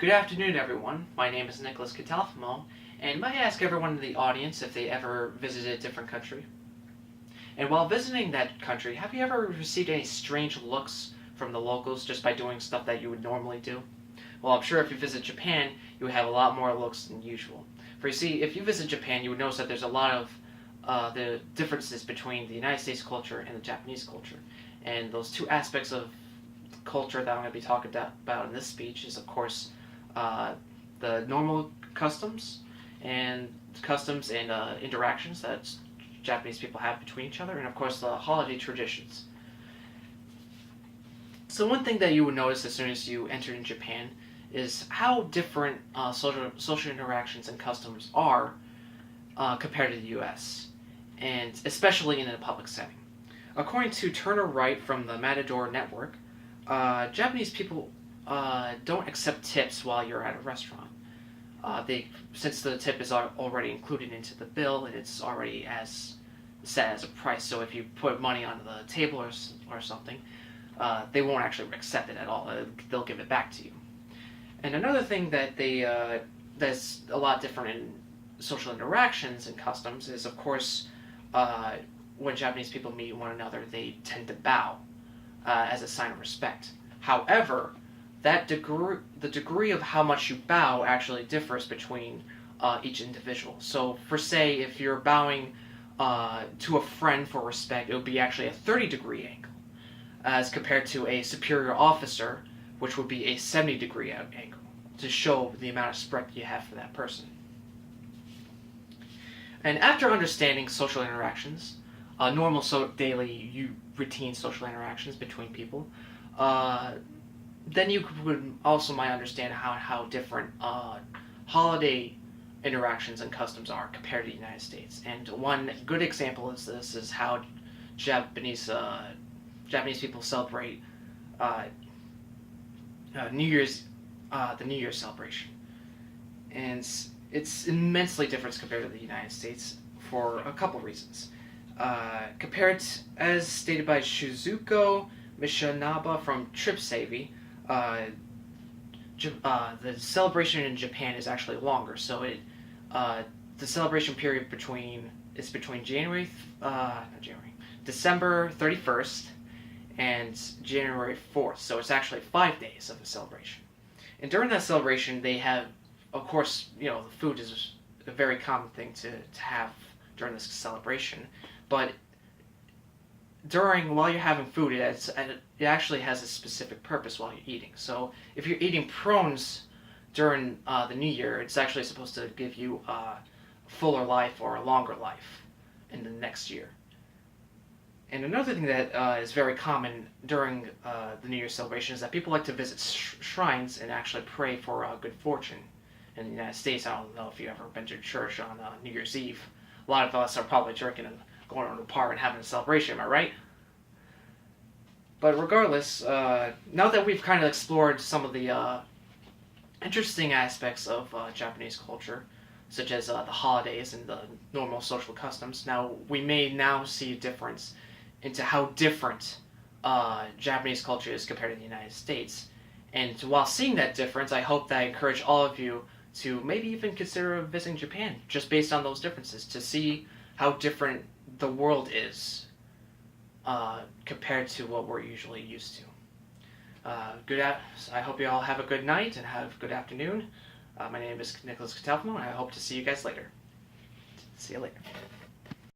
Good afternoon, everyone. My name is Nicholas Catalfamo, and might I ask everyone in the audience if they ever visited a different country? And while visiting that country, have you ever received any strange looks from the locals just by doing stuff that you would normally do? Well, I'm sure if you visit Japan, you would have a lot more looks than usual. For you see, if you visit Japan, you would notice that there's a lot of the differences between the United States culture and the Japanese culture. And those two aspects of culture that I'm going to be talking about in this speech is, of course, the normal customs and interactions that Japanese people have between each other, and of course the holiday traditions. So one thing that you would notice as soon as you enter in Japan is how different social interactions and customs are compared to the U.S., and especially in a public setting. According to Turner Wright from the Matador Network, Japanese people don't accept tips while you're at a restaurant. Since the tip is already included into the bill and it's already set as a price, so if you put money on the table or something, they won't actually accept it at all. They'll give it back to you. And another thing that that's a lot different in social interactions and customs is, of course, when Japanese people meet one another, they tend to bow as a sign of respect. However, the degree of how much you bow actually differs between each individual. So, for say, if you're bowing to a friend for respect, it would be actually a 30-degree angle, as compared to a superior officer, which would be a 70-degree angle, to show the amount of respect you have for that person. And after understanding social interactions, normal daily routine social interactions between people, then you might understand how different holiday interactions and customs are compared to the United States. And one good example of this is how Japanese people celebrate New Year's, the New Year's celebration, and it's immensely different compared to the United States for a couple reasons. As stated by Shizuko Mishinaba from Trip Savvy, the celebration in Japan is actually longer. So the celebration period is between December 31st and January 4th. So it's actually 5 days of a celebration. And during that celebration, they have, of course, the food is a very common thing to have during this celebration. But while you're having food, it actually has a specific purpose while you're eating. So if you're eating prawns during the New Year, it's actually supposed to give you a fuller life or a longer life in the next year. And another thing that is very common during the New Year celebration is that people like to visit shrines and actually pray for good fortune. In the United States, I don't know if you've ever been to church on New Year's Eve. A lot of us are probably drinking and going to the park and having a celebration, am I right? But regardless, now that we've kind of explored some of the interesting aspects of Japanese culture, such as the holidays and the normal social customs, we may see a difference into how different Japanese culture is compared to the United States. And while seeing that difference, I hope that I encourage all of you to maybe even consider visiting Japan, just based on those differences, to see how different the world is compared to what we're usually used to. I hope you all have a good night and have a good afternoon. My name is Nicholas Catalfamo, and I hope to see you guys later. See you later.